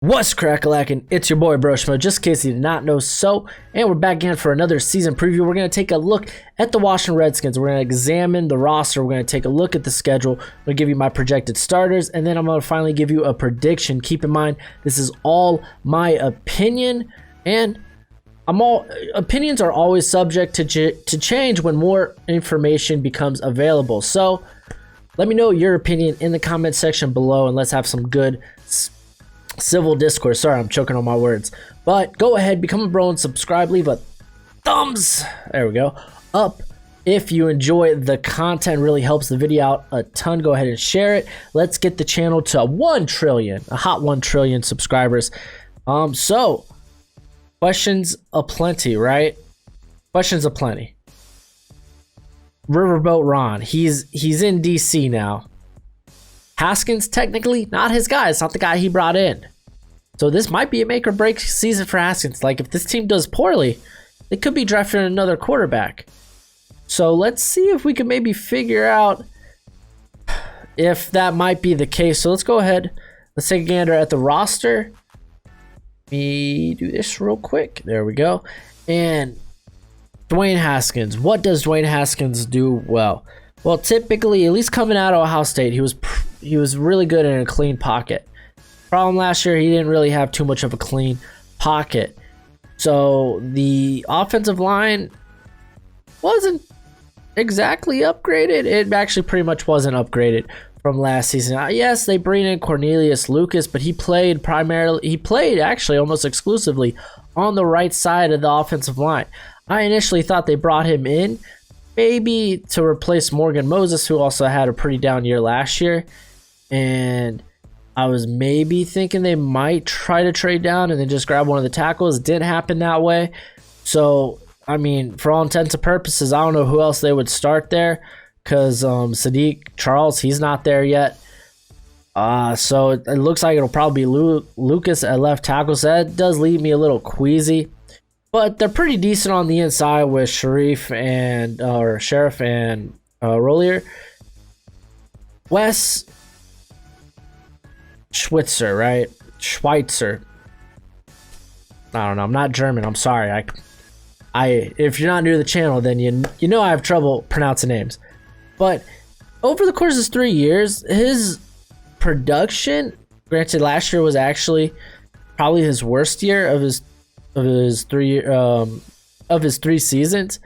What's crackalackin'? It's your boy Broshmo, just in case you did not know so. And we're back again for another season preview. We're going to take a look at the Washington Redskins. We're going to examine the roster. We're going to take a look at the schedule. I'm going to give you my projected starters, and then I'm going to finally give you a prediction. Keep in mind, this is all my opinion, and opinions are always subject to change when more information becomes available. So let me know your opinion in the comment section below, and let's have some good civil discourse. Sorry, I'm choking on my words. But go ahead, become a bro and subscribe. Leave a thumbs, there we go, up if you enjoy the content. Really helps the video out a ton. Go ahead and share it. Let's get the channel to 1 trillion, a hot 1 trillion subscribers. So questions aplenty, right? Questions aplenty. Riverboat Ron, he's in DC now. Haskins, technically not his guy. It's not the guy he brought in. So this might be a make or break season for Haskins. Like, if this team does poorly, they could be drafting another quarterback. So let's see if we can maybe figure out if that might be the case. So let's go ahead. Let's take a gander at the roster. Let me do this real quick. There we go. And Dwayne Haskins. What does Dwayne Haskins do well? Well, typically, at least coming out of Ohio State, he was really good in a clean pocket. Problem last year, he didn't really have too much of a clean pocket. So the offensive line wasn't exactly upgraded. It actually pretty much wasn't upgraded from last season. Yes, they bring in Cornelius Lucas, but he played actually almost exclusively on the right side of the offensive line. I initially thought they brought him in maybe to replace Morgan Moses, who also had a pretty down year last year. And I was maybe thinking they might try to trade down and then just grab one of the tackles. It didn't happen that way. So, I mean, for all intents and purposes, I don't know who else they would start there, because Sadiq Charles, he's not there yet. So it looks like it'll probably be Lucas at left tackle. So that does leave me a little queasy. But they're pretty decent on the inside with Sheriff and Rollier. Wes Schweitzer, right? Schweitzer. I don't know. I'm not German. I'm sorry. If you're not new to the channel, then you know I have trouble pronouncing names. But over the course of 3 years, his production, granted last year was actually probably his worst year of his 3 seasons,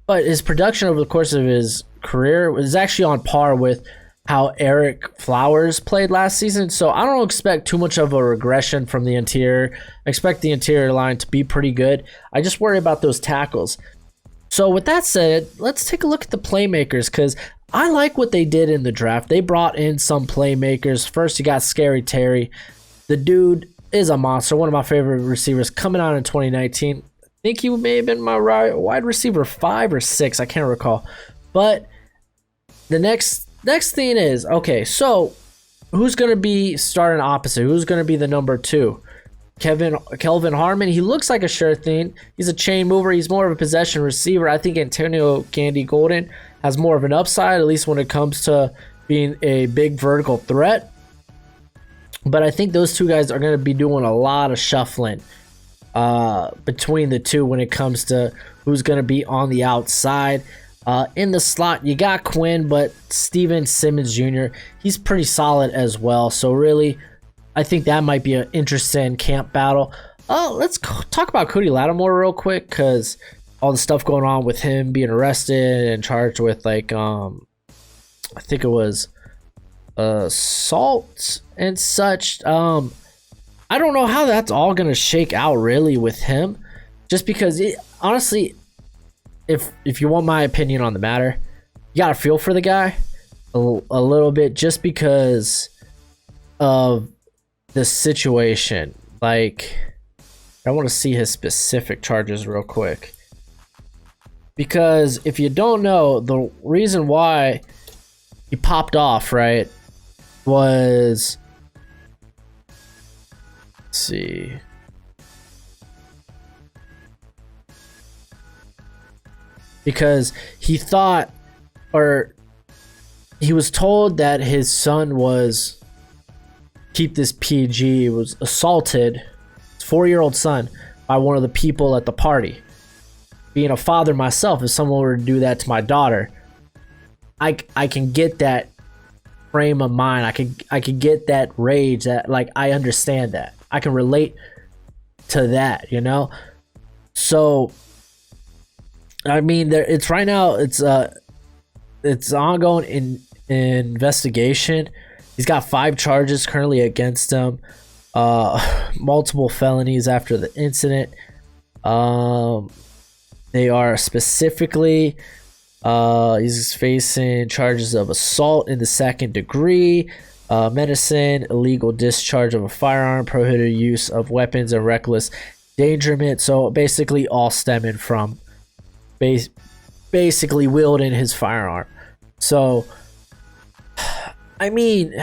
but his production over the course of his career was actually on par with how Eric Flowers played last season. So I don't expect too much of a regression from the interior. I expect the interior line to be pretty good. I just worry about those tackles. So with that said, let's take a look at the playmakers, because I like what they did in the draft. They brought in some playmakers. First, you got Scary Terry. The dude is a monster. One of my favorite receivers coming out in 2019. I think he may have been my wide receiver 5 or 6. I can't recall. But the next thing is, okay, so who's going to be starting opposite? Who's going to be the number 2? Kelvin Harmon. He looks like a sure thing. He's a chain mover. He's more of a possession receiver. I think Antonio Gandy Golden has more of an upside, at least when it comes to being a big vertical threat. But I think those two guys are going to be doing a lot of shuffling between the two when it comes to who's going to be on the outside. In the slot, you got Quinn, but Steven Simmons Jr., he's pretty solid as well. So really, I think that might be an interesting camp battle. Let's talk about Cody Lattimore real quick, because all the stuff going on with him being arrested and charged with, like, I think it was assault and such. I don't know how that's all going to shake out really with him, just because honestly, if you want my opinion on the matter, you got to feel for the guy a little bit, just because of the situation. Like, I want to see his specific charges real quick, because if you don't know, the reason why he popped off, right, was, let's see, because he thought, or he was told that his son was keep this PG, was assaulted, his 4-year-old son, by one of the people at the party. Being a father myself, if someone were to do that to my daughter, I can get that frame of mind. I could get that rage. That, like, I understand that. I can relate to that, you know. So, I mean, it's right now. It's ongoing investigation. He's got 5 charges currently against him. Multiple felonies after the incident. They are specifically, he's facing charges of assault in the 2nd degree, medicine, illegal discharge of a firearm, prohibited use of weapons, and reckless endangerment. So basically all stemming from basically wielding his firearm. So, I mean,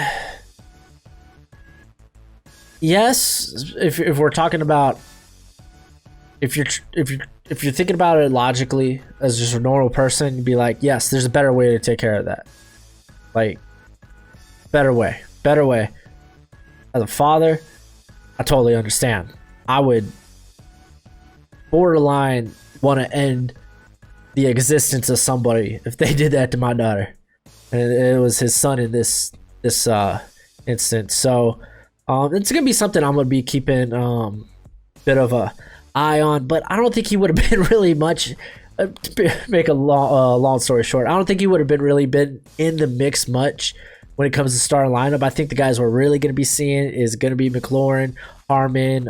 yes, if we're talking about, if you're thinking about it logically as just a normal person, you'd be like, yes, there's a better way to take care of that. Like, better way. As a father, I totally understand. I would borderline want to end the existence of somebody if they did that to my daughter, and it was his son in this instance. So it's gonna be something I'm gonna be keeping bit of a eye on, but I don't think he would have been really much. To make a long story short, I don't think he would have been in the mix much when it comes to starting lineup. I think the guys we're really going to be seeing is going to be McLaurin, Harmon,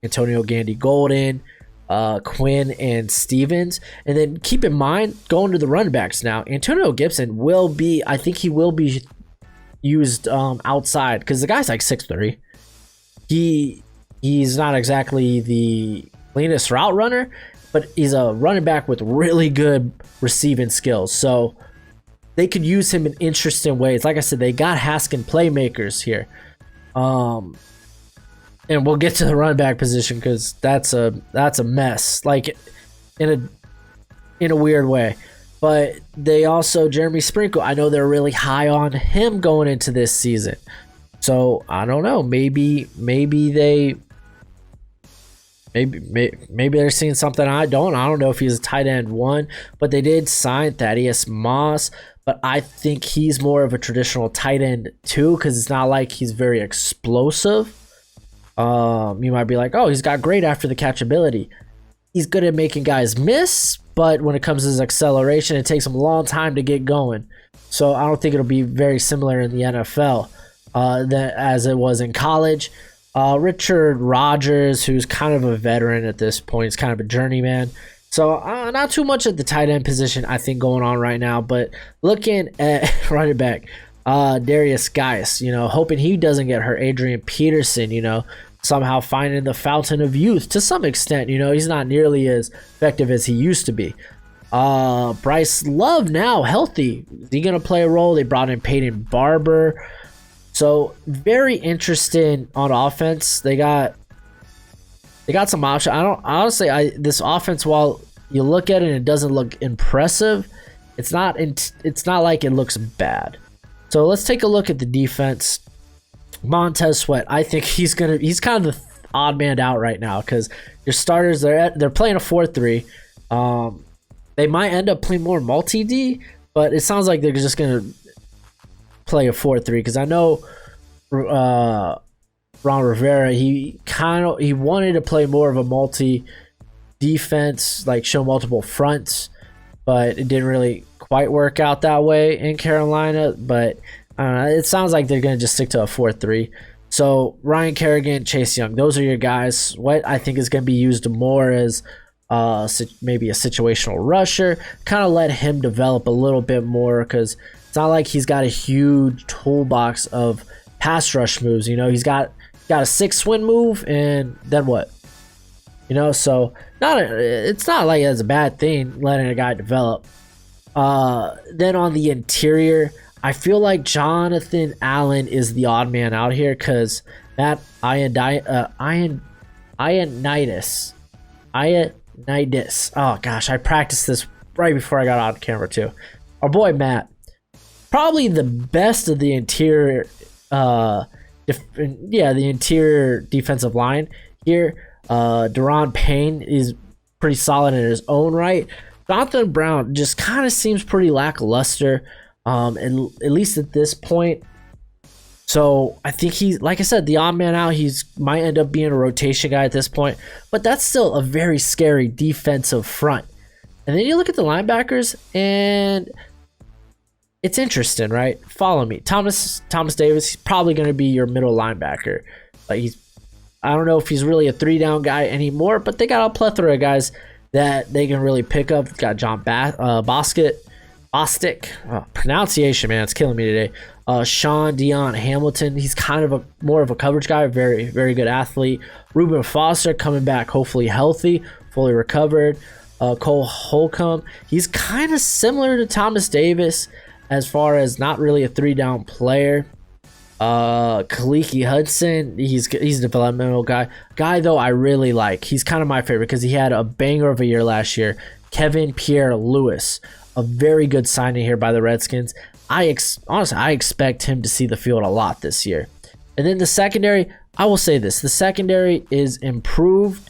Antonio Gandy Golden, Quinn, and Stevens. And then keep in mind, going to the running backs now, Antonio Gibson will be, I think he will be used outside, because the guy's like 6'3". He's not exactly the cleanest route runner, but he's a running back with really good receiving skills. So they could use him in interesting ways. Like I said, they got Haskins playmakers here. And we'll get to the running back position, because that's a mess, like in a weird way. But they also, Jeremy Sprinkle, I know they're really high on him going into this season. So I don't know, maybe they're seeing something I don't know if he's a tight end 1, but they did sign Thaddeus Moss, but I think he's more of a traditional tight end 2, because it's not like he's very explosive. You might be like, oh, he's got great after the catch ability. He's good at making guys miss, but when it comes to his acceleration, it takes him a long time to get going. So I don't think it'll be very similar in the NFL as it was in college. Richard Rodgers, who's kind of a veteran at this point, he's kind of a journeyman. So not too much at the tight end position, I think, going on right now. But looking at running back, Darius Geis, hoping he doesn't get hurt. Adrian Peterson, somehow finding the fountain of youth to some extent. He's not nearly as effective as he used to be. Bryce Love now healthy. Is he going to play a role? They brought in Peyton Barber. So very interesting on offense. They got some options. This offense, while you look at it and it doesn't look impressive, it's not like it looks bad. So let's take a look at the defense. Montez Sweat, I think he's kind of the odd man out right now, because your starters, they're playing a 4-3. They might end up playing more multi-D, but it sounds like they're just gonna play a 4-3, because I know Ron Rivera, he wanted to play more of a multi defense, like show multiple fronts, but it didn't really quite work out that way in Carolina. But it sounds like they're going to just stick to a 4-3. So Ryan Kerrigan, Chase Young, those are your guys. What I think is going to be used more as maybe a situational rusher, kind of let him develop a little bit more, because it's not like he's got a huge toolbox of pass rush moves. He's got a 6-swing move, and then what? So it's not like it's a bad thing letting a guy develop. Then on the interior, I feel like Jonathan Allen is the odd man out here, because Matt Ioannidis. Oh gosh, I practiced this right before I got on camera too. Our boy Matt, probably the best of the interior the interior defensive line here. Deron Payne is pretty solid in his own right. Jonathan Brown just kind of seems pretty lackluster, and at least at this point. So I think he's, like I said, the odd man out. He's might end up being a rotation guy at this point, but that's still a very scary defensive front. And then you look at the linebackers, and it's interesting, right? Follow me. Thomas Davis, he's probably going to be your middle linebacker. I don't know if he's really a 3-down guy anymore, but they got a plethora of guys that they can really pick up. Got John Bostic. Pronunciation, man, it's killing me today. Sean Dion Hamilton, he's kind of more of a coverage guy, very, very good athlete. Reuben Foster coming back, hopefully healthy, fully recovered. Cole Holcomb, he's kind of similar to Thomas Davis as far as not really a 3-down player. Kaliki Hudson, he's a developmental guy though I really like. He's kind of my favorite because he had a banger of a year last year. Kevin Pierre-Louis, a very good signing here by the Redskins. Honestly, I expect him to see the field a lot this year. And then the secondary, I will say this, the secondary is improved,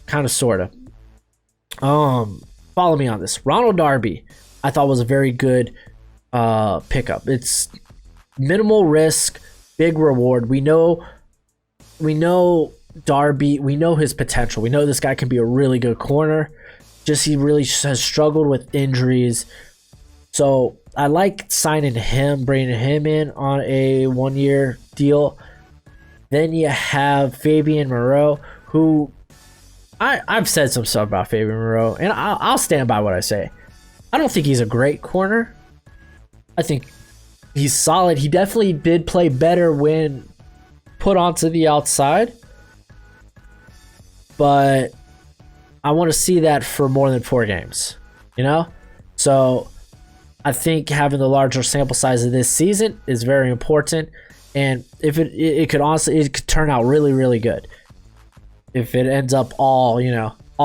kind of, sort of. Follow me on this. Ronald Darby, I thought was a very good pickup. It's minimal risk, big reward. We know Darby, we know his potential. We know this guy can be a really good corner. Just he really has struggled with injuries. So I like signing him, bringing him in on a 1-year deal. Then you have Fabian Moreau, who I've said some stuff about Fabian Moreau, and I'll stand by what I say. I don't think he's a great corner. I think he's solid. He definitely did play better when put onto the outside, but I want to see that for more than 4 games, So I think having the larger sample size of this season is very important, and if it could turn out really, really good if it ends up all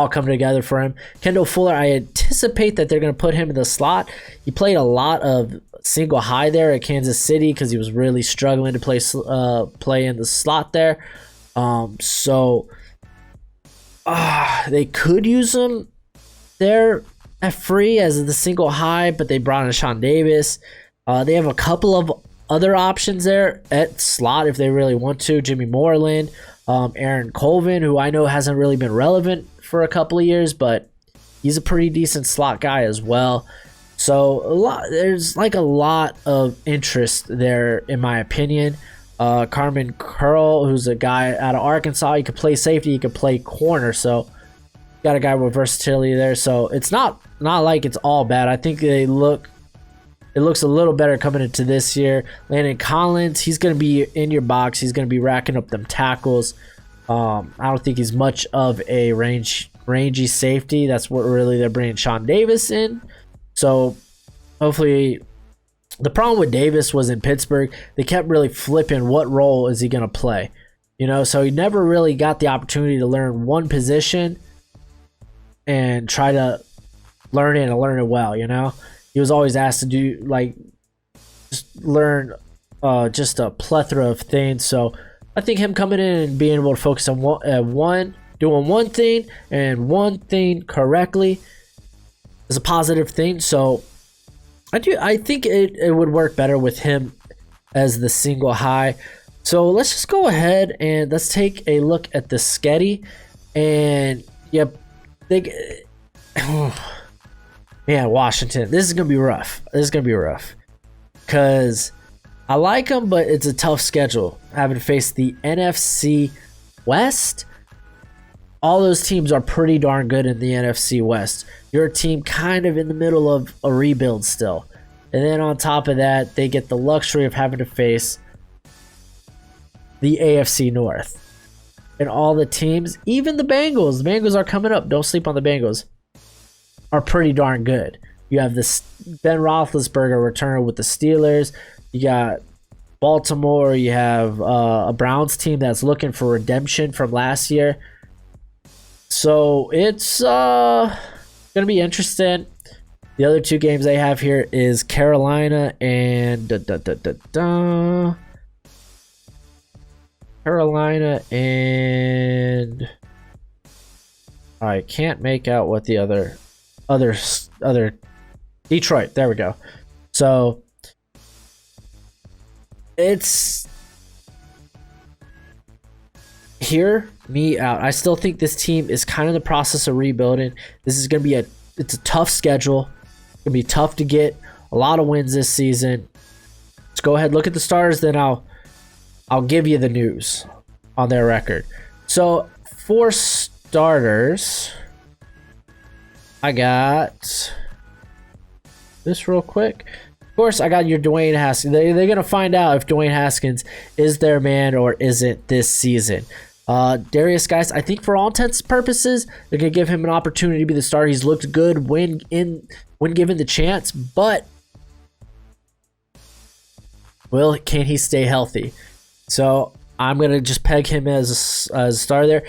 coming together for him. Kendall Fuller, I anticipate that they're going to put him in the slot. He played a lot of single high there at Kansas City because he was really struggling to play in the slot there. So they could use him there at free as the single high, but they brought in Sean Davis. They have a couple of other options there at slot if they really want to. Jimmy Moreland, Aaron Colvin, who I know hasn't really been relevant for a couple of years, but he's a pretty decent slot guy as well. So there's a lot of interest there, in my opinion. Carmen Curl, who's a guy out of Arkansas, he could play safety, he could play corner, so got a guy with versatility there. So it's not like it's all bad. I think it looks a little better coming into this year. Landon Collins, he's going to be in your box. He's going to be racking up them tackles. I don't think he's much of a rangy safety. That's what really they're bringing Sean Davis in. So hopefully, the problem with Davis was in Pittsburgh, they kept really flipping what role is he going to play. So he never really got the opportunity to learn one position and try to learn it and learn it well, He was always asked to do just learn just a plethora of things. So I think him coming in and being able to focus on doing one thing and one thing correctly is a positive thing. So I think it would work better with him as the single high. So let's just go ahead and let's take a look at the Sketty. And man, Washington, this is going to be rough. Because I like them, but it's a tough schedule. Having to face the NFC West. All those teams are pretty darn good in the NFC West. You're a team kind of in the middle of a rebuild still. And then on top of that, they get the luxury of having to face the AFC North. And all the teams, even the Bengals are coming up. Don't sleep on the Bengals. Are pretty darn good. You have this Ben Roethlisberger return with the Steelers. You got Baltimore. You have a Browns team that's looking for redemption from last year. So it's going to be interesting. The other 2 games they have here is Carolina and Carolina and I can't make out what the other Detroit. There we go. So it's hear me out. I still think this team is kind of in the process of rebuilding. This is going to be it's a tough schedule. It's going to be tough to get a lot of wins this season. Let's go ahead, look at the starters, then I'll give you the news on their record. So for starters, I got this real quick. Of course, I got your Dwayne Haskins. They're going to find out if Dwayne Haskins is their man or isn't this season. Darius Geis, I think for all intents and purposes, they're going to give him an opportunity to be the starter. He's looked good when given the chance, but can he stay healthy? So I'm going to just peg him as a star there.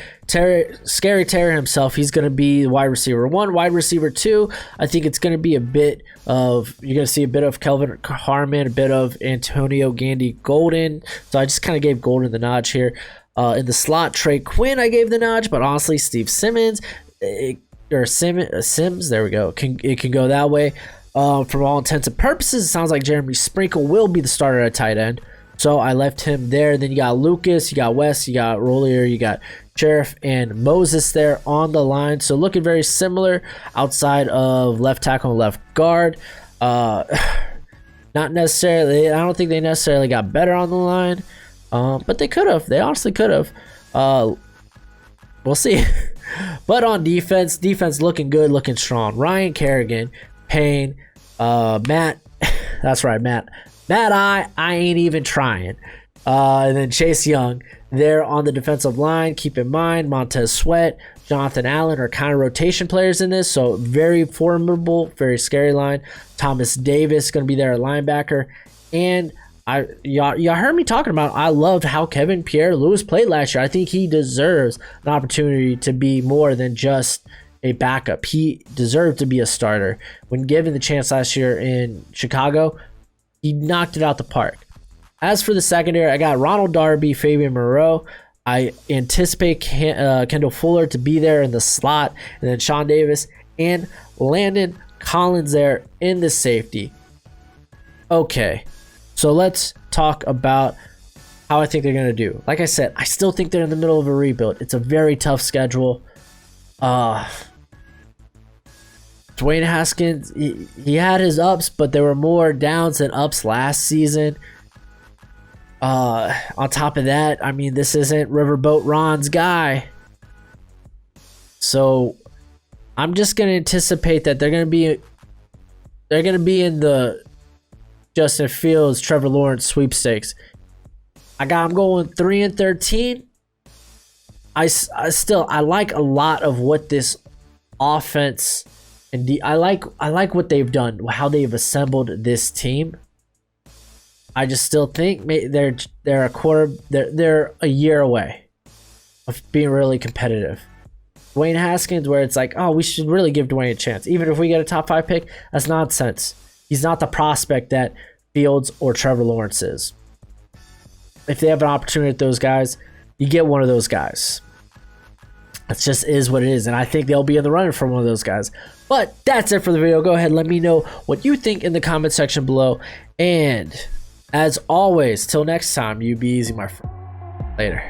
Scary Terry himself, he's going to be wide receiver 1, wide receiver 2. I think it's going to be you're going to see a bit of Kelvin Harmon, a bit of Antonio Gandy Golden. So I just kind of gave Golden the notch here. In the slot, Trey Quinn, I gave the notch, but honestly, Steve Simmons, Sims, there we go. It can go that way. For all intents and purposes, it sounds like Jeremy Sprinkle will be the starter at tight end. So I left him there. Then you got Lucas, you got West, you got Rollier, you got Sheriff and Moses there on the line. So looking very similar outside of left tackle and left guard. Not necessarily, I don't think they necessarily got better on the line. But they could have. They honestly could have. We'll see. But on defense looking good, looking strong. Ryan Kerrigan, Payne, Matt. That's right, Matt. I ain't even trying. And then Chase Young there on the defensive line. Keep in mind, Montez Sweat, Jonathan Allen are kind of rotation players in this, so very formidable, very scary line. Thomas Davis going to be there at linebacker. And y'all heard me talking about, I loved how Kevin Pierre-Louis played last year. I think he deserves an opportunity to be more than just a backup. He deserved to be a starter. When given the chance last year in Chicago, he knocked it out the park. As for the secondary, I got Ronald Darby, Fabian Moreau. I anticipate Kendall Fuller to be there in the slot, and then Sean Davis and Landon Collins there in the safety. Okay, so let's talk about how I think they're going to do. Like I said, I still think they're in the middle of a rebuild. It's a very tough schedule. Dwayne Haskins, he had his ups, but there were more downs than ups last season. On top of that, I mean, this isn't Riverboat Ron's guy. So I'm just going to anticipate that they're going to be in the Justin Fields, Trevor Lawrence sweepstakes. I'm going 3-13. I like a lot of what this offense and I like what they've done, how they've assembled this team. I just still think they're a year away of being really competitive. Dwayne Haskins, where it's like, oh, we should really give Dwayne a chance. Even if we get a top 5 pick, that's nonsense. He's not the prospect that Fields or Trevor Lawrence is. If they have an opportunity with those guys, you get one of those guys. It just is what it is, and I think they'll be in the running for one of those guys. But that's it for the video. Go ahead, let me know what you think in the comment section below. And as always, till next time, you be easy, my friend. Later.